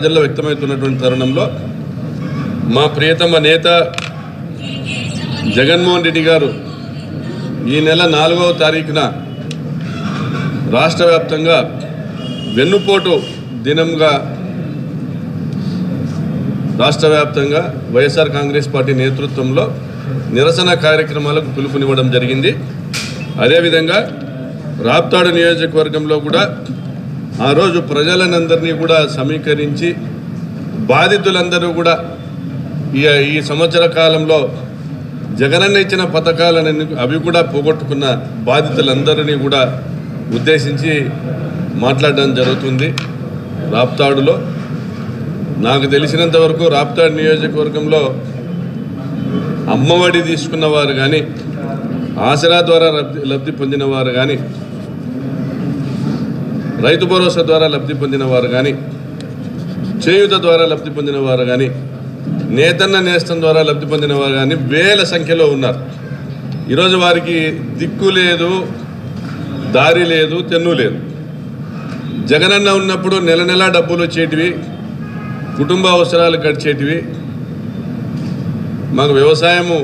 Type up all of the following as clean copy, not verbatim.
ప్రజల్లో వ్యక్తమవుతున్నటువంటి తరుణంలో మా ప్రియతమ నేత జగన్మోహన్ రెడ్డి గారు ఈ నెల 4వ తారీఖున రాష్ట్ర వ్యాప్తంగా వెన్నుపోటు దినంగా రాష్ట్ర వ్యాప్తంగా వైఎస్ఆర్ కాంగ్రెస్ పార్టీ నేతృత్వంలో నిరసన కార్యక్రమాలకు పిలుపునివ్వడం జరిగింది. అదేవిధంగా రాప్తాడు నియోజకవర్గంలో కూడా ఆ రోజు ప్రజలందరినీ కూడా సమీకరించి బాధితులందరూ కూడా ఈ సంవత్సర కాలంలో జగనన్న ఇచ్చిన పథకాలను అవి కూడా పోగొట్టుకున్న బాధితులందరినీ కూడా ఉద్దేశించి మాట్లాడడం జరుగుతుంది. రాప్తాడులో నాకు తెలిసినంత వరకు రాప్తాడు నియోజకవర్గంలో అమ్మఒడి తీసుకున్న వారు కానీ, ఆసరా ద్వారా లబ్ధి పొందిన వారు కానీ, రైతు భరోసా ద్వారా లబ్ధి పొందిన వారు కానీ, చేయూత ద్వారా లబ్ధి పొందిన వారు కానీ, నేతన్న నేస్తం ద్వారా లబ్ధి పొందిన వారు కానీ వేల సంఖ్యలో ఉన్నారు. ఈరోజు వారికి దిక్కు లేదు, దారి లేదు, తెన్ను లేదు. జగనన్న ఉన్నప్పుడు నెల నెలా డబ్బులు వచ్చేటివి, కుటుంబ అవసరాలు గడిచేటివి, మాకు వ్యవసాయము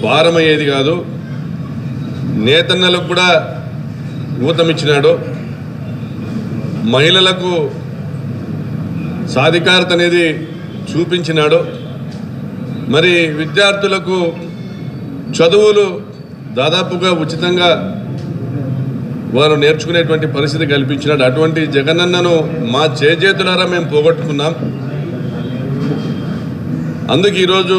భారమయ్యేది కాదు. నేతన్నలకు కూడా ఊతమిచ్చినాడు. మహిళలకు సాధికారత అనేది చూపించినాడు. మరి విద్యార్థులకు చదువులు దాదాపుగా ఉచితంగా వారు నేర్చుకునేటువంటి పరిస్థితి కల్పించినాడు. అటువంటి జగనన్నను మా చేజేతులారా మేము పోగొట్టుకున్నాం. అందుకు ఈరోజు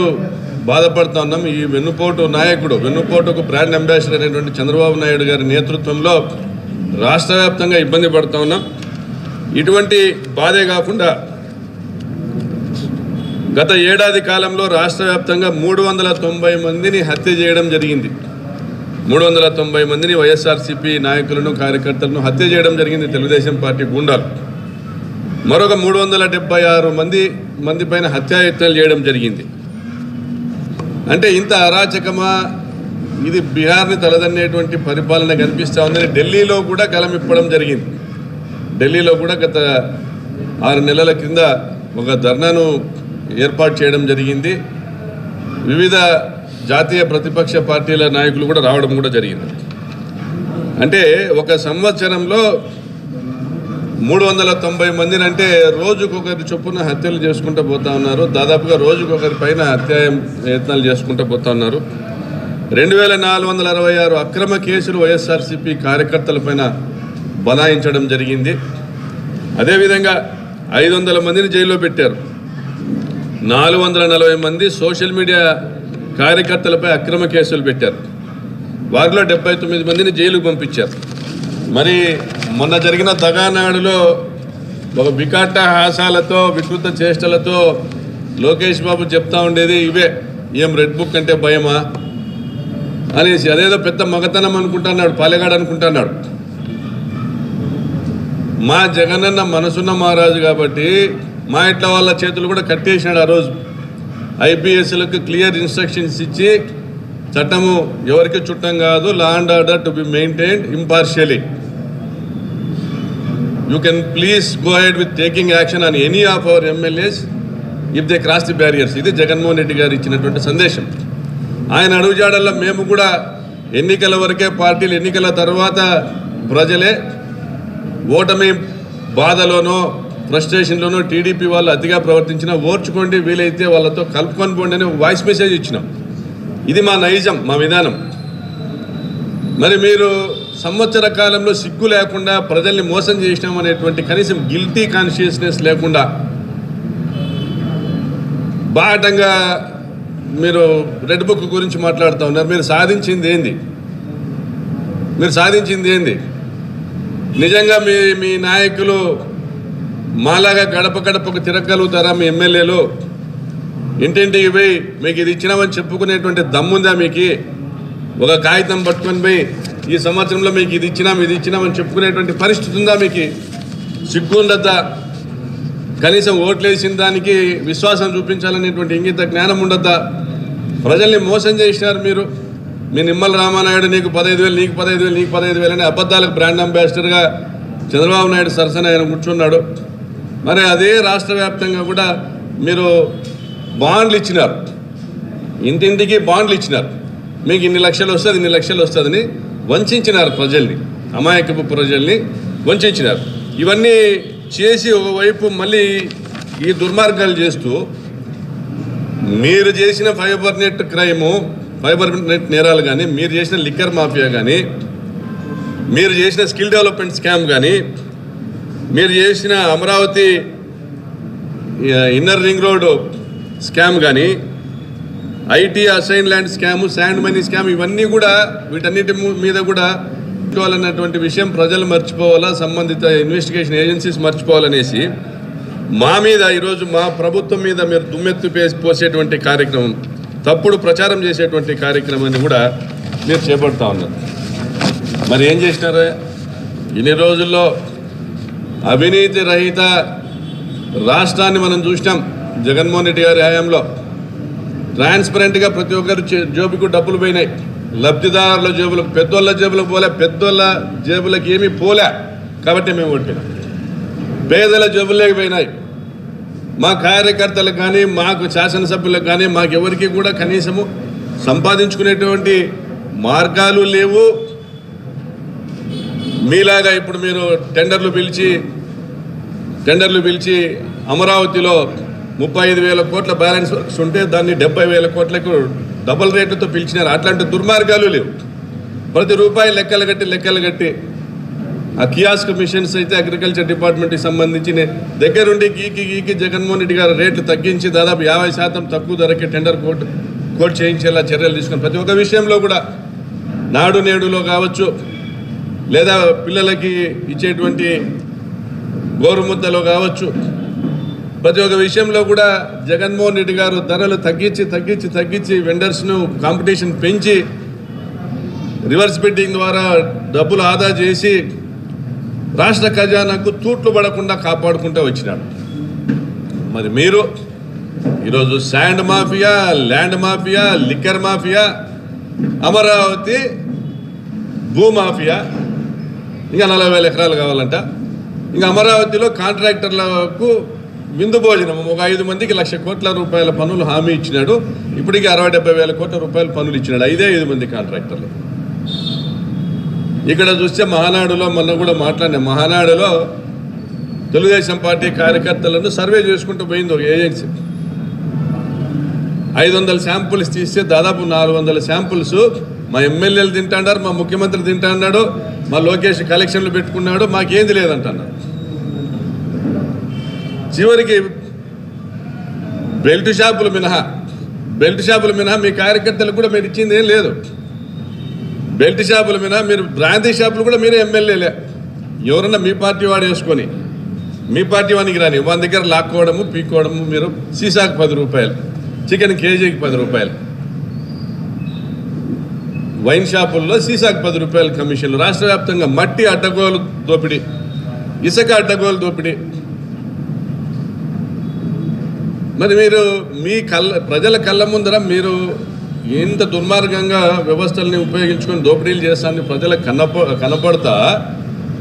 బాధపడుతూ ఉన్నాం. ఈ వెన్నుపోటు నాయకుడు, వెన్నుపోటుకు బ్రాండ్ అంబాసిడర్ అయినటువంటి చంద్రబాబు నాయుడు గారి నేతృత్వంలో రాష్ట్ర వ్యాప్తంగా ఇబ్బంది పడుతూ ఉన్నాం. ఇటువంటి బాధే కాకుండా గత ఏడాది కాలంలో రాష్ట్ర వ్యాప్తంగా 390 మందిని హత్య చేయడం జరిగింది. 390 మందిని వైఎస్ఆర్సీపీ నాయకులను, కార్యకర్తలను హత్య చేయడం జరిగింది తెలుగుదేశం పార్టీ గూండాలు. మరొక 376 మంది పైన హత్యాయత్నాలు చేయడం జరిగింది. అంటే ఇంత అరాచకమా? ఇది బీహార్ని తలదన్నేటువంటి పరిపాలన కనిపిస్తూ ఉందని ఢిల్లీలో కూడా కలమిప్పడం జరిగింది. ఢిల్లీలో కూడా గత 6 నెలల కింద ఒక ధర్నాను ఏర్పాటు చేయడం జరిగింది. వివిధ జాతీయ ప్రతిపక్ష పార్టీల నాయకులు కూడా రావడం కూడా జరిగింది. అంటే ఒక సంవత్సరంలో 390 మందిని అంటే రోజుకొకరి చొప్పున హత్యలు చేసుకుంటూ పోతా ఉన్నారు. దాదాపుగా రోజుకొకరి పైన హత్యాయత్నాలు చేసుకుంటూ పోతా ఉన్నారు. 2466 అక్రమ కేసులు వైఎస్ఆర్సీపీ కార్యకర్తల పైన బనాయించడం జరిగింది. అదేవిధంగా 500 మందిని జైల్లో పెట్టారు. 440 మంది సోషల్ మీడియా కార్యకర్తలపై అక్రమ కేసులు పెట్టారు. వారిలో 79 మందిని జైలుకు పంపించారు. మరి మొన్న జరిగిన దగానాడులో ఒక వికట హాసాలతో, వికృత చేష్టలతో లోకేష్ బాబు చెప్తా ఉండేది ఇవే, ఏం రెడ్ బుక్ అంటే భయమా అనేసి. అదేదో పెద్ద మగతనం అనుకుంటున్నాడు, పాలెగాడు అనుకుంటున్నాడు. మా జగనన్న మనసున్న మహారాజు కాబట్టి మా ఇంట్లో వాళ్ళ చేతులు కూడా కట్టేసినాడు. ఆ రోజు ఐపీఎస్లకు క్లియర్ ఇన్స్ట్రక్షన్స్ ఇచ్చి, చట్టము ఎవరికి చుట్టం కాదు, law and order to be maintained impartially. You can please go ahead with taking action on any of our MLAs if they cross the barriers. ఇది జగన్మోహన్ రెడ్డి గారు ఇచ్చినటువంటి సందేశం. ఆయన అడుగుజాడల్లో మేము కూడా ఎన్నికల వరకే పార్టీలు, ఎన్నికల తర్వాత ప్రజలే. ఓటమి బాధలోనో ఫ్రస్ట్రేషన్లోనో టీడీపీ వాళ్ళు అతిగా ప్రవర్తించినా ఓర్చుకోండి, వీలైతే వాళ్ళతో కలుపుకొని పోండి అని వాయిస్ మెసేజ్ ఇచ్చినాం. ఇది మా నైజం, మా విధానం. మరి మీరు సంవత్సర కాలంలో సిగ్గు లేకుండా ప్రజల్ని మోసం చేసినాం అనేటువంటి కనీసం గిల్టీ కాన్షియస్నెస్ లేకుండా బాటంగా మీరు రెడ్ బుక్ గురించి మాట్లాడుతూ ఉన్నారు. మీరు సాధించింది ఏంది? నిజంగా మీ నాయకులు మాలాగా గడప గడపకు తిరగలుగుతారా? మీ ఎమ్మెల్యేలు ఇంటింటికి పోయి మీకు ఇది ఇచ్చినామని చెప్పుకునేటువంటి దమ్ముందా మీకు? ఒక కాగితం పట్టుకొని పోయి ఈ సంవత్సరంలో మీకు ఇది ఇచ్చినామని చెప్పుకునేటువంటి పరిస్థితి ఉందా మీకు? సిగ్గు ఉండద్దా? కనీసం ఓట్లేసిన దానికి విశ్వాసం చూపించాలనేటువంటి ఇంగిత జ్ఞానం ఉండద్దా? ప్రజల్ని మోసం చేసినారు మీరు. మీ నిమ్మల రామానాయుడు నీకు 15,000, నీకు 15,000, నీకు 15,000 అని అబద్ధాలకు బ్రాండ్ అంబాసిడర్గా చంద్రబాబు నాయుడు సరసన ఆయన కూర్చున్నాడు. మరి అదే రాష్ట్ర వ్యాప్తంగా కూడా మీరు బాండ్లు ఇచ్చినారు, ఇంటింటికి బాండ్లు ఇచ్చినారు. మీకు ఇన్ని లక్షలు వస్తుంది, ఇన్ని లక్షలు వస్తుందని వంచినారు ప్రజల్ని, అమాయకపు ప్రజల్ని వంచినారు. ఇవన్నీ చేసి ఒకవైపు మళ్ళీ ఈ దుర్మార్గాలు చేస్తూ మీరు చేసిన fibre net crime, fibre net నేరాలు కానీ, మీరు చేసిన లిక్కర్ మాఫియా కానీ, మీరు చేసిన స్కిల్ డెవలప్మెంట్ స్కామ్ కానీ, మీరు చేసిన Amaravati inner ring road scam కానీ, IT assign land scam, sand money scam, ఇవన్నీ కూడా వీటన్నిటి మీద కూడా అన్నటువంటి విషయం ప్రజలు మర్చిపోవాలా, సంబంధిత ఇన్వెస్టిగేషన్ ఏజెన్సీస్ మర్చిపోవాలనేసి మా మీద ఈరోజు మా ప్రభుత్వం మీద మీరు దుమ్మెత్తు పోసేటువంటి కార్యక్రమం, తప్పుడు ప్రచారం చేసేటువంటి కార్యక్రమాన్ని కూడా మీరు చేపడతా ఉన్నారు. మరి ఏం చేసినారు? ఇన్ని రోజుల్లో అవినీతి రహిత రాష్ట్రాన్ని మనం చూసినాం. జగన్మోహన్ రెడ్డి గారి హయాంలో ట్రాన్స్పరెంట్గా ప్రతి ఒక్కరు జేబుకు డబ్బులు పోయినాయి. లబ్ధిదారుల జేబులకు, పెద్దోళ్ళ జేబులకు పోలే, పెద్దోళ్ళ జేబులకు ఏమీ పోలే కాబట్టి మేము ఓడిపోయినాం. పేదల జేబుల్లోకి పోయినాయి. మా కార్యకర్తలకు కానీ, మాకు శాసనసభ్యులకు కానీ, మాకెవరికి కూడా కనీసము సంపాదించుకునేటువంటి మార్గాలు లేవు. మీలాగా ఇప్పుడు మీరు టెండర్లు పిలిచి అమరావతిలో 35,000 కోట్ల బ్యాలెన్స్ వర్క్స్ ఉంటే దాన్ని 70,000 కోట్లకు డబుల్ రేట్లతో పిలిచినారు. అట్లాంటి దుర్మార్గాలు లేవు. ప్రతి రూపాయి లెక్కలు కట్టి ఆ కియాస్క్ మిషన్స్ అయితే అగ్రికల్చర్ డిపార్ట్మెంట్కి సంబంధించి దగ్గరుండి గీకి జగన్మోహన్ రెడ్డి గారు రేట్లు తగ్గించి దాదాపు 50% తక్కువ ధరకే టెండర్ కోట్ చేయించేలా చర్యలు తీసుకుని ప్రతి ఒక్క విషయంలో కూడా నాడు నేడులో కావచ్చు, లేదా పిల్లలకి ఇచ్చేటువంటి గోరుముద్దలో కావచ్చు, ప్రతి ఒక్క విషయంలో కూడా జగన్మోహన్ రెడ్డి గారు ధరలు తగ్గించి వెండర్స్ను కాంపిటీషన్ పెంచి రివర్స్ బిడ్డింగ్ ద్వారా డబ్బులు ఆదా చేసి రాష్ట్ర ఖజానాకు తూట్లు పడకుండా కాపాడుకుంటూ వచ్చినాడు. మరి మీరు ఈరోజు sand mafia, land mafia, liquor mafia, Amaravati భూమాఫియా, ఇంకా 40,000 ఎకరాలు కావాలంట. ఇంకా అమరావతిలో కాంట్రాక్టర్లకు విందు భోజనం ఒక 5 మందికి 1,00,000 కోట్ల రూపాయల పనులు హామీ ఇచ్చినాడు. ఇప్పటికీ 60-70,000 కోట్ల రూపాయల పనులు ఇచ్చినాడు 5 మంది కాంట్రాక్టర్లు. ఇక్కడ చూస్తే మహానాడులో మొన్న కూడా మాట్లాడిన మహానాడులో తెలుగుదేశం పార్టీ కార్యకర్తలను సర్వే చేసుకుంటూ పోయింది ఒక ఏజెన్సీ. 500 శాంపుల్స్ తీస్తే దాదాపు 400 శాంపుల్స్ మా ఎమ్మెల్యేలు తింటాడారు, మా ముఖ్యమంత్రి తింటాడు, మా లోకేష్ కలెక్షన్లు పెట్టుకున్నాడు, మాకేంది లేదంటున్నాడు. చివరికి బెల్ట్ షాపులు మినహా మీ కార్యకర్తలకు కూడా మీరు ఇచ్చింది ఏం లేదు. బెల్ట్ షాపుల మీద మీరు బ్రాందీ షాపులు కూడా మీరే ఎమ్మెల్యేలే. ఎవరన్నా మీ పార్టీ వాడు వేసుకొని మీ పార్టీ వానికి రాని వాళ్ళ దగ్గర లాక్కోవడము, పీక్కోవడము. మీరు సీసాకు 10 రూపాయలు, చికెన్ కేజీకి 10 రూపాయలు, వైన్ షాపుల్లో సీసాకు 10 రూపాయలు కమిషన్లు. రాష్ట్ర వ్యాప్తంగా మట్టి అడ్డగోలు దోపిడీ, ఇసుక అడ్డగోలు దోపిడీ. మరి మీరు మీ ప్రజల కళ్ళ ముందర మీరు ఇంత దుర్మార్గంగా వ్యవస్థల్ని ఉపయోగించుకొని దోపిడీలు చేస్తానని ప్రజలకు కనపడతా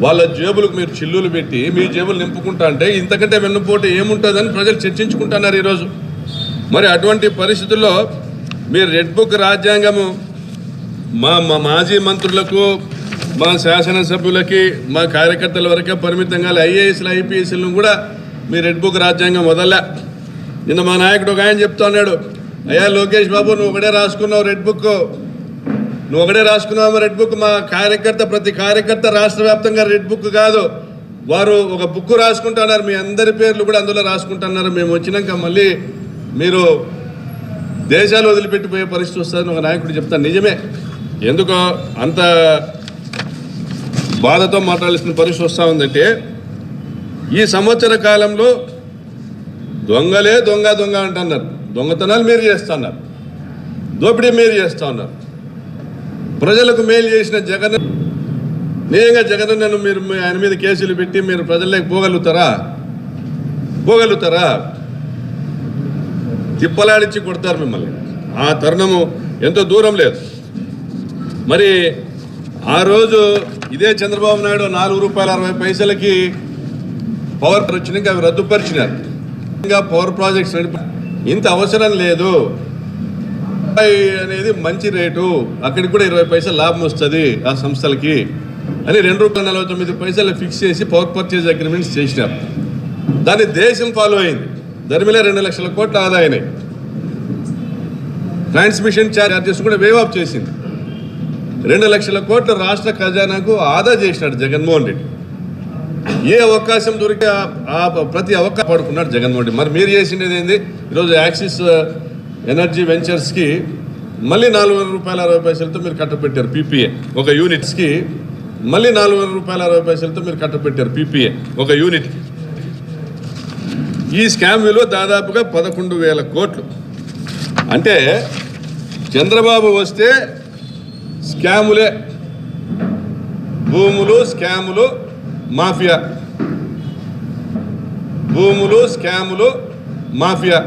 వాళ్ళ జేబులకు మీరు చిల్లులు పెట్టి మీ జేబులు నింపుకుంటా అంటే ఇంతకంటే వెన్నుపోటు ఏముంటుందని ప్రజలు చర్చించుకుంటున్నారు ఈరోజు. మరి అటువంటి పరిస్థితుల్లో మీరు రెడ్ బుక్ రాజ్యాంగము మా మాజీ మంత్రులకు, మా శాసనసభ్యులకి, మా కార్యకర్తల వరకే పరిమితంగా ఐఏఎస్లు ఐపీఎస్లను కూడా మీ రెడ్ బుక్ రాజ్యాంగం వదల్లా. నిన్న మా నాయకుడు ఒక ఆయన చెప్తా ఉన్నాడు, అయ్యా లోకేష్ బాబు నువ్వు ఒకటే రాసుకున్నావు రెడ్ బుక్, రెడ్ బుక్. మా ప్రతి కార్యకర్త రాష్ట్ర వ్యాప్తంగా రెడ్ బుక్ కాదు, వారు ఒక బుక్ రాసుకుంటున్నారు, మీ అందరి పేర్లు కూడా అందులో రాసుకుంటున్నారు. మేము వచ్చినాక మళ్ళీ మీరు దేశాలు వదిలిపెట్టిపోయే పరిస్థితి వస్తుందని ఒక నాయకుడు చెప్తాను. నిజమే, ఎందుకో అంత బాధతో మాట్లాడాల్సిన పరిస్థితి వస్తూ ఉందంటే ఈ సంవత్సర కాలంలో దొంగలే దొంగ అంటున్నారు. దొంగతనాలు మీరు చేస్తున్నారు, దోపిడీ మీరు చేస్తూ ఉన్నారు. ప్రజలకు మేలు చేసిన నిజంగా జగన్ మీరు ఆయన మీద కేసులు పెట్టి మీరు ప్రజల్లోకి పోగలుగుతారా? తిప్పలాడించి కొడతారు మిమ్మల్ని. ఆ తరుణము ఎంతో దూరం లేదు. మరి ఆ రోజు ఇదే చంద్రబాబు నాయుడు 4 రూపాయల 60 పైసలకి పవర్ వచ్చినాక అవి రద్దుపరిచినారు. ఇంకా పవర్ ప్రాజెక్ట్స్ ఇంత అవసరం లేదు అనేది మంచి రేటు, అక్కడికి కూడా 20 పైసలు లాభం వస్తుంది ఆ సంస్థలకి అని ₹2.49 ఫిక్స్ చేసి పవర్ పర్చేజ్ అగ్రిమెంట్స్ చేసినారు. దాన్ని దేశం ఫాలో అయింది. ధర్మిలే 2 లక్షల కోట్ల ఆదా అయినాయి. ట్రాన్స్మిషన్ ఛార్జెస్ కూడా వేవ్ ఆఫ్ చేసింది. 2 లక్షల కోట్ల రాష్ట్ర ఖజానాకు ఆదా చేసినాడు జగన్మోహన్ రెడ్డి. ఏ అవకాశం దొరికే ప్రతి అవకాశం పడుకున్నాడు జగన్మోహన్ రెడ్డి. మరి మీరు చేసిండేది ఏంది? ఈరోజు యాక్సిస్ ఎనర్జీ వెంచర్స్కి మళ్ళీ ₹4,000.60 మీరు కట్టపెట్టారు పీపీఏ ఒక యూనిట్స్కి. మళ్ళీ ₹4,000.60 మీరు కట్టపెట్టారు పీపీఏ ఒక యూనిట్. ఈ స్కామ్ విలువ దాదాపుగా 11,000 కోట్లు. అంటే చంద్రబాబు వస్తే స్కాములే, భూములు స్కాములు మాఫియా, భూములు స్కాములు మాఫియా.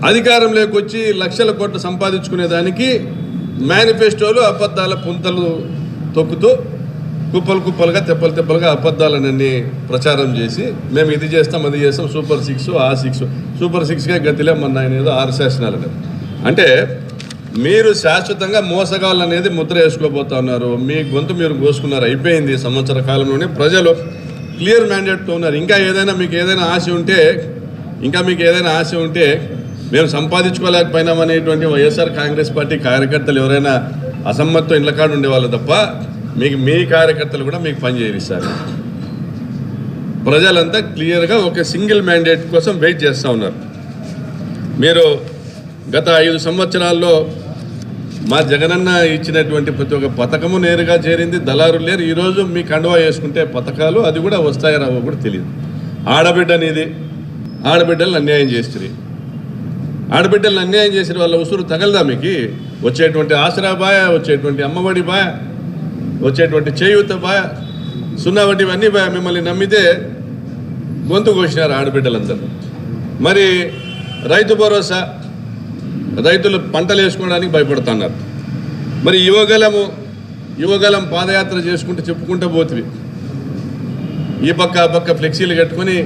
అధికారం లేకొచ్చి లక్షల కోట్లు సంపాదించుకునేదానికి మేనిఫెస్టోలు అబద్ధాల పుంతలు తొక్కుతూ కుప్పలు కుప్పలుగా తెప్పలు తెప్పలుగా అబద్ధాలన్నీ ప్రచారం చేసి మేము ఇది చేస్తాం అది చేస్తాం, సూపర్ 6 ఆ 6 సూపర్ 6గా గతిలే మన ఆయన ఏదో 6 శాసనాలు అనేది. అంటే మీరు శాశ్వతంగా మోసగాళ్ళు అనేది ముద్ర వేసుకోబోతా ఉన్నారు. మీ గొంతు మీరు కోసుకున్నారు, అయిపోయింది. సంవత్సర కాలంలోనే ప్రజలు క్లియర్ మ్యాండేట్తో ఉన్నారు. ఇంకా మీకు ఏదైనా ఆశ ఉంటే మేము సంపాదించుకోలేకపోయినామనేటువంటి వైఎస్ఆర్ కాంగ్రెస్ పార్టీ కార్యకర్తలు ఎవరైనా అసమ్మతితో ఇళ్ళ కాడ ఉండేవాళ్ళు తప్ప మీ కార్యకర్తలు కూడా మీకు పని చేయిస్తారు. ప్రజలంతా క్లియర్గా ఒక సింగిల్ మ్యాండేట్ కోసం వెయిట్ చేస్తూ ఉన్నారు. మీరు గత 5 సంవత్సరాల్లో మా జగనన్న ఇచ్చినటువంటి ప్రతి ఒక్క పథకము నేరుగా చేరింది. దళారులు లేరు. ఈరోజు మీ కండువా వేసుకుంటే పథకాలు అది కూడా వస్తాయో రావో కూడా తెలియదు. ఆడబిడ్డనిది, ఆడబిడ్డలను అన్యాయం చేస్తుంది. ఆడబిడ్డలను అన్యాయం చేసిన వాళ్ళ ఉసురు తగలదా మీకు? వచ్చేటువంటి ఆసరా బాయ, వచ్చేటువంటి అమ్మఒడి బాయ, వచ్చేటువంటి చేయూత బాయ, 0 వడ్డీ ఇవన్నీ బాయ. మిమ్మల్ని నమ్మితే గొంతు కోసినారు ఆడబిడ్డలందరూ. మరి రైతు భరోసా, రైతులు పంటలు వేసుకోవడానికి భయపడుతున్నారు. మరి యువగలం పాదయాత్ర చేసుకుంటూ చెప్పుకుంటూ పోతుంది. ఈ పక్క ఆ పక్క ఫ్లెక్సీలు కట్టుకొని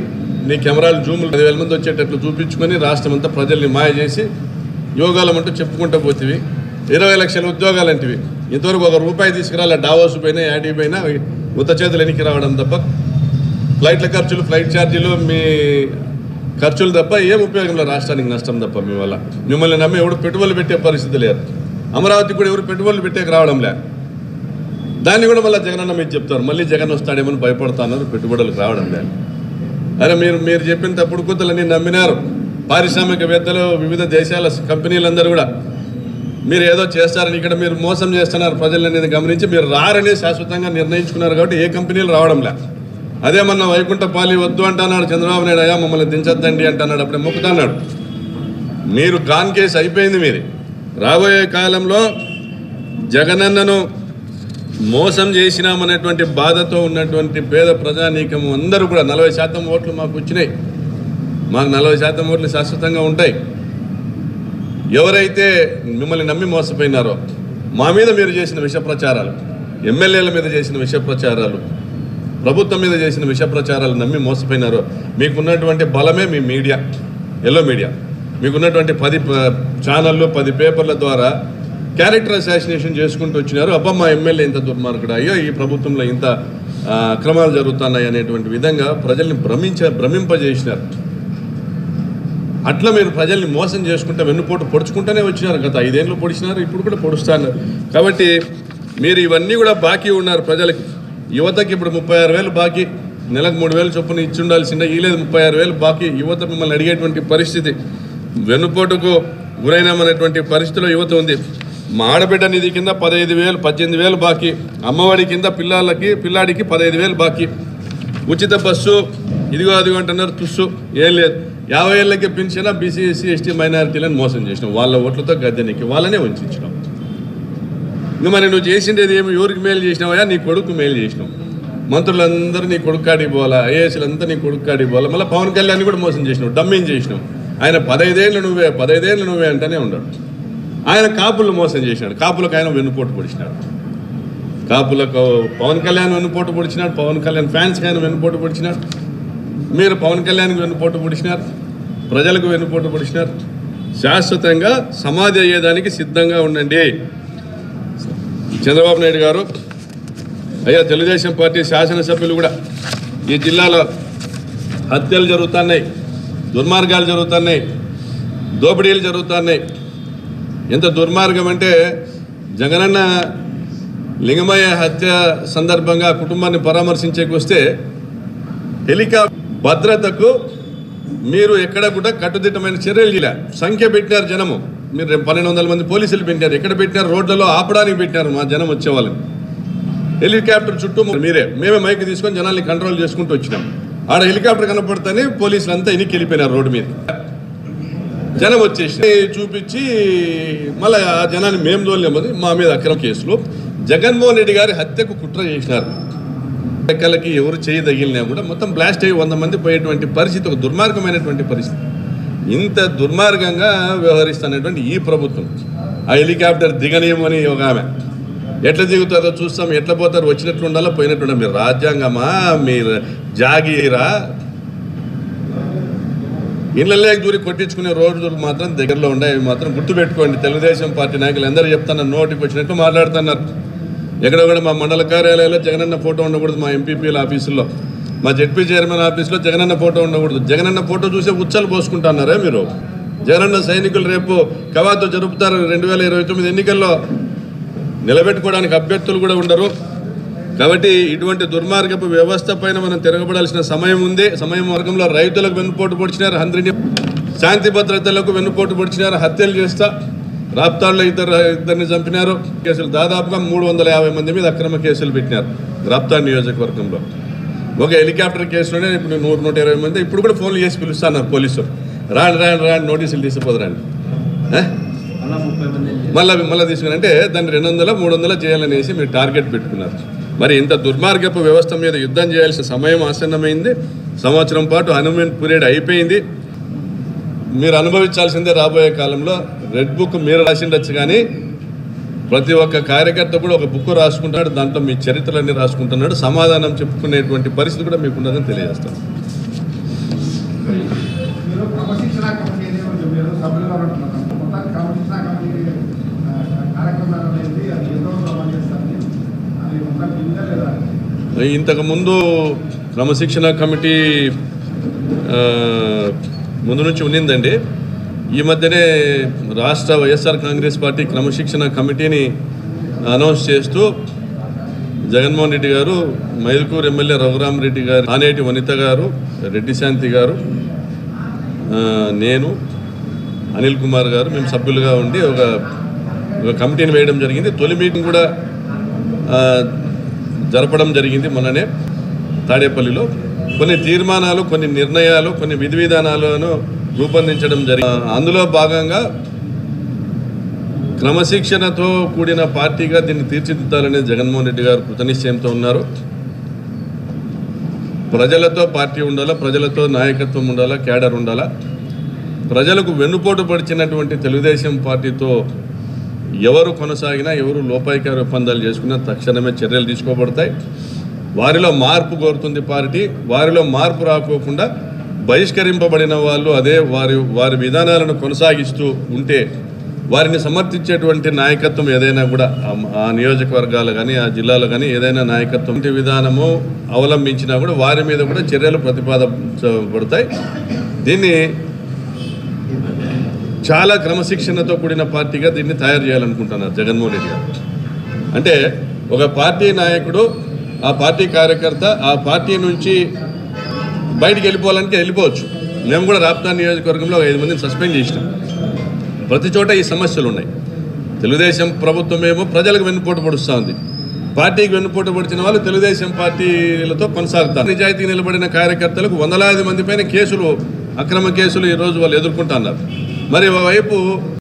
నీ కెమెరాలు జూములు 10,000 మంది వచ్చేటట్లు చూపించుకొని రాష్ట్రం అంతా ప్రజల్ని మాయ చేసి యోగాలం అంటూ చెప్పుకుంటూ పోతుంది. 20 లక్షల ఉద్యోగాలు అంటివి. ఇంతవరకు ₹1 తీసుకురాలి. డావోస్ పైన యాడీ పైన ఉత్త చేతులు ఎనికి రావడం తప్ప ఫ్లైట్ల ఖర్చులు, ఫ్లైట్ ఛార్జీలు, మీ ఖర్చులు తప్ప ఏం ఉపయోగంలో రాష్ట్రానికి నష్టం తప్ప. మీ వల్ల మిమ్మల్ని నమ్మి ఎవరు పెట్టుబడులు పెట్టే పరిస్థితి లేదు. అమరావతికి కూడా ఎవరు పెట్టుబడులు పెట్టేకి రావడం లే. దాన్ని కూడా మళ్ళీ జగనన్న మీరు చెప్తారు. మళ్ళీ జగన్ వస్తాడేమని భయపడుతున్నారు, పెట్టుబడులకు రావడం లేదు. అరే మీరు చెప్పిన తప్పుడు కూతులన్నీ నమ్మినారు పారిశ్రామికవేత్తలు, వివిధ దేశాల కంపెనీలందరూ కూడా. మీరు ఏదో చేస్తారని ఇక్కడ మీరు మోసం చేస్తున్నారు ప్రజలనేది గమనించి మీరు రారని శాశ్వతంగా నిర్ణయించుకున్నారు. కాబట్టి ఏ కంపెనీలు రావడం లే. అదే మొన్న వైకుంఠపాలి వద్దు అంటున్నాడు చంద్రబాబు నాయుడు. అయ్యా మమ్మల్ని దించొద్దండి అంటున్నాడు. అప్పుడే మొక్కుతున్నాడు. మీరు కాన్ కేసు అయిపోయింది. మీరు రాబోయే కాలంలో జగనన్నను మోసం చేసినామనేటువంటి బాధతో ఉన్నటువంటి పేద ప్రజానీకం అందరూ కూడా 40% ఓట్లు మాకు వచ్చినాయి. మాకు 40% ఓట్లు శాశ్వతంగా ఉంటాయి. ఎవరైతే మిమ్మల్ని నమ్మి మోసపోయినారో, మా మీద మీరు చేసిన విష ప్రచారాలు, ఎమ్మెల్యేల మీద చేసిన విష ప్రచారాలు, ప్రభుత్వం మీద చేసిన విష ప్రచారాలు నమ్మి మోసపోయినారో, మీకున్నటువంటి బలమే మీ మీడియా, ఎల్లో మీడియా. మీకున్నటువంటి 10 ఛానళ్ళు, 10 పేపర్ల ద్వారా క్యారెక్టర్ అసాసినేషన్ చేసుకుంటూ వచ్చినారు. అబ్బా మా ఎమ్మెల్యే ఇంత దుర్మార్గుడు, అయ్యో ఈ ప్రభుత్వంలో ఇంత అక్రమాలు జరుగుతున్నాయి అనేటువంటి విధంగా ప్రజల్ని భ్రమింపజేసినారు. అట్లా మీరు ప్రజల్ని మోసం చేసుకుంటే వెన్నుపోటు పొడుచుకుంటూనే వచ్చినారు. గత 5 ఏళ్ళు పొడిచినారు, ఇప్పుడు కూడా పొడుస్తున్నారు. కాబట్టి మీరు ఇవన్నీ కూడా బాకీ ఉన్నారు ప్రజలకి. యువతకి ఇప్పుడు 36,000 బాకీ, నెలకు 3,000 చొప్పున ఇచ్చి ఉండాల్సిందే. ఈ లేదు 36,000 బాకీ. యువత మిమ్మల్ని అడిగేటువంటి పరిస్థితి, వెన్నుపోటుకు గురైనామనేటువంటి పరిస్థితిలో యువత ఉంది. మా ఆడబిడ్డ నిధి కింద 15,000, 18,000 బాకీ. అమ్మఒడి కింద పిల్లాడికి 15,000 బాకీ. ఉచిత బస్సు ఇదిగో అదిగో అంటున్నారు. తుస్సు ఏం లేదు. 50 ఏళ్ళకి పెంచిన బీసీ, ఎస్సీ, ఎస్టీ మైనారిటీలను మోసం చేసినాం. వాళ్ళ ఓట్లతో గద్దెనికి వాళ్ళనే వంచినాం. ఇంకా మరి నువ్వు చేసిండేది ఏమి? ఎవరికి మేలు చేసినావా? నీ కొడుకు మేలు చేసినావు. మంత్రులందరూ నీ కొడుకు కాడికి పోవాలా, ఐఏఎస్లంతా నీ కొడుకు కాడికి పోవాలా. మళ్ళీ పవన్ కళ్యాణ్ కూడా మోసం చేసినావు, డమ్మింగ్ చేసినావు. ఆయన 15 ఏళ్ళు నువ్వే అంటేనే ఉన్నాడు. ఆయన కాపులు మోసం చేసినాడు. కాపులకు ఆయన వెన్నుపోటు పొడిచినాడు. కాపులకు పవన్ కళ్యాణ్ వెన్నుపోటు పొడిచినాడు, పవన్ కళ్యాణ్ ఫ్యాన్స్కి ఆయన వెన్నుపోటు పొడిచినాడు, మీరు పవన్ కళ్యాణ్కి వెన్నుపోటు పొడిచినారు, ప్రజలకు వెన్నుపోటు పొడిచినారు. శాశ్వతంగా సమాధి అయ్యేదానికి సిద్ధంగా ఉండండి. చంద్రబాబు నాయుడు గారు, అయ్యా తెలుగుదేశం పార్టీ శాసనసభ్యులు కూడా ఈ జిల్లాలో హత్యలు జరుగుతున్నాయి, దుర్మార్గాలు జరుగుతున్నాయి, దోపిడీలు జరుగుతున్నాయి. ఎంత దుర్మార్గం అంటే జగనన్న లింగమయ్య హత్య సందర్భంగా కుటుంబాన్ని పరామర్శించేకి వస్తే హెలికాప్టర్ భద్రతకు మీరు ఎక్కడ కూడా కట్టుదిట్టమైన చర్యలు చేయలే. సంఖ్య పెట్టినారు జనము, మీరు 1200 మంది పోలీసులు పెట్టినారు. ఎక్కడ పెట్టినారు? రోడ్లలో ఆపడానికి పెట్టినారు మా జనం వచ్చేవాళ్ళని. హెలికాప్టర్ చుట్టూ మేమే మైక్ తీసుకొని జనాల్ని కంట్రోల్ చేసుకుంటూ వచ్చినాం. ఆడ హెలికాప్టర్ కనపడితేనే పోలీసులు అంతా ఇనికి వెళ్ళిపోయినారు రోడ్డు మీద. జనం వచ్చేసి చూపించి మళ్ళీ ఆ జనాన్ని మేము తోలేమని మా మీద అక్రమ కేసులు. జగన్మోహన్ రెడ్డి గారి హత్యకు కుట్ర చేసినారు. లెక్కలకి ఎవరు చేయి తగిలినా కూడా మొత్తం బ్లాస్ట్ అయ్యి 100 మంది పోయేటువంటి పరిస్థితి, ఒక దుర్మార్గమైనటువంటి పరిస్థితి. ఇంత దుర్మార్గంగా వ్యవహరిస్తున్నటువంటి ఈ ప్రభుత్వం ఆ హెలికాప్టర్ దిగనీయమని ఒక ఆమె ఎట్లా దిగుతారో చూస్తాం, ఎట్లా పోతారు, వచ్చినట్లు ఉండాలో పోయినట్టు ఉండాలి. మీరు రాజ్యాంగమా, మీరు జాగీరా? ఇళ్ళలేక దూరి కొట్టించుకునే రోజులు మాత్రం దగ్గరలో ఉన్నాయి. అవి మాత్రం గుర్తుపెట్టుకోండి. తెలుగుదేశం పార్టీ నాయకులు అందరూ చెప్తున్నారు, నోటికి వచ్చినట్టు మాట్లాడుతున్నారు. ఎక్కడ కూడా మా మండల కార్యాలయాల్లో జగనన్న ఫోటో ఉండకూడదు, మా ఎంపీపీల ఆఫీసుల్లో, మా జెడ్పీ చైర్మన్ ఆఫీసులో జగనన్న ఫోటో ఉండకూడదు. జగనన్న ఫోటో చూసే ఉచ్చలు పోసుకుంటున్నారే మీరు. జగనన్న సైనికులు రేపు కవాతు జరుపుతారు. 2029 ఎన్నికల్లో నిలబెట్టుకోవడానికి అభ్యర్థులు కూడా ఉండరు. కాబట్టి ఇటువంటి దుర్మార్గపు వ్యవస్థ పైన మనం తిరగబడాల్సిన సమయం ఉంది. సమయం వర్గంలో రైతులకు వెన్నుపోటు పొడిచినారు, అందరినీ శాంతి భద్రతలకు వెన్నుపోటు పొడిచినారు, హత్యలు చేస్తా రాప్తాడులో ఇద్దరిని చంపినారు. కేసులు దాదాపుగా 350 మంది మీద అక్రమ కేసులు పెట్టినారు రాప్తాడు నియోజకవర్గంలో. ఒక హెలికాప్టర్ కేసులోనే ఇప్పుడు 100-120 మంది ఇప్పుడు కూడా ఫోన్లు చేసి పిలుస్తున్నారు పోలీసులు. రాండి నోటీసులు తీసుకుపోదురండి. మళ్ళీ తీసుకుని అంటే దాన్ని 200-300 చేయాలనేసి మీరు టార్గెట్ పెట్టుకున్నారు. మరి ఇంత దుర్మార్గపు వ్యవస్థ మీద యుద్ధం చేయాల్సిన సమయం ఆసన్నమైంది. సంవత్సరం పాటు హనుమాన్ పీరియడ్ అయిపోయింది. మీరు అనుభవించాల్సిందే రాబోయే కాలంలో. రెడ్ బుక్ మీరు రాసిండొచ్చు, కానీ ప్రతి ఒక్క కార్యకర్త కూడా ఒక బుక్ రాసుకుంటాడు, దాంట్లో మీ చరిత్రలన్నీ రాసుకుంటున్నాడు. సమాధానం చెప్పుకునేటువంటి పరిస్థితి కూడా మీకు ఉన్నదని తెలియజేస్తాను. ఇంతకుముందు క్రమశిక్షణ కమిటీ ముందు నుంచి ఉన్నిందండి. ఈ మధ్యనే రాష్ట్ర వైఎస్ఆర్ కాంగ్రెస్ పార్టీ క్రమశిక్షణ కమిటీని అనౌన్స్ చేస్తూ జగన్మోహన్ రెడ్డి గారు, మైదుకూరు ఎమ్మెల్యే రఘురామరెడ్డి గారు, ఆనేటి వనిత గారు, రెడ్డి శాంతి గారు, నేను, అనిల్ కుమార్ గారు మేము సభ్యులుగా ఉండి ఒక కమిటీని వేయడం జరిగింది. తొలి మీటింగ్ కూడా జరపడం జరిగింది మొన్ననే తాడేపల్లిలో. కొన్ని తీర్మానాలు, కొన్ని నిర్ణయాలు, కొన్ని విధి విధానాలను రూపొందించడం జరిగింది. అందులో భాగంగా క్రమశిక్షణతో కూడిన పార్టీగా దీన్ని తీర్చిదిద్దాలని జగన్మోహన్ రెడ్డి గారు కృతనిశ్చయంతో ఉన్నారు. ప్రజలతో పార్టీ ఉండాలా, ప్రజలతో నాయకత్వం ఉండాలా, క్యాడర్ ఉండాలా. ప్రజలకు వెన్నుపోటు పడిచినటువంటి తెలుగుదేశం పార్టీతో ఎవరు కొనసాగినా, ఎవరు లోపాయికార ఒప్పందాలు చేసుకున్నా తక్షణమే చర్యలు తీసుకోబడతాయి. వారిలో మార్పు కోరుతుంది పార్టీ. వారిలో మార్పు రాకోకుండా బహిష్కరింపబడిన వాళ్ళు అదే వారి విధానాలను కొనసాగిస్తూ ఉంటే వారిని సమర్థించేటువంటి నాయకత్వం ఏదైనా కూడా ఆ నియోజకవర్గాలు కానీ ఆ జిల్లాలో కానీ ఏదైనా నాయకత్వం విధానము అవలంబించినా కూడా వారి మీద కూడా చర్యలు ప్రతిపాదించబడతాయి. దీన్ని చాలా క్రమశిక్షణతో కూడిన పార్టీగా దీన్ని తయారు చేయాలనుకుంటున్నారు జగన్మోహన్ రెడ్డి గారు. అంటే ఒక పార్టీ నాయకుడు, ఆ పార్టీ కార్యకర్త ఆ పార్టీ నుంచి బయటికి వెళ్ళిపోవాలంటే వెళ్ళిపోవచ్చు. మేము కూడా రాప్తాడు నియోజకవర్గంలో 5 మందిని సస్పెండ్ చేసినాం. ప్రతి చోట ఈ సమస్యలు ఉన్నాయి. తెలుగుదేశం ప్రభుత్వం ఏమో ప్రజలకు వెన్నుపోటు పొడుస్తూ ఉంది. పార్టీకి వెన్నుపోటు పొడిచిన వాళ్ళు తెలుగుదేశం పార్టీలతో కొనసాగుతారు. నిజాయితీ నిలబడిన కార్యకర్తలకు 100,000 మంది పైన కేసులు, అక్రమ కేసులు ఈరోజు వాళ్ళు ఎదుర్కొంటున్నారు. మరి ఓవైపు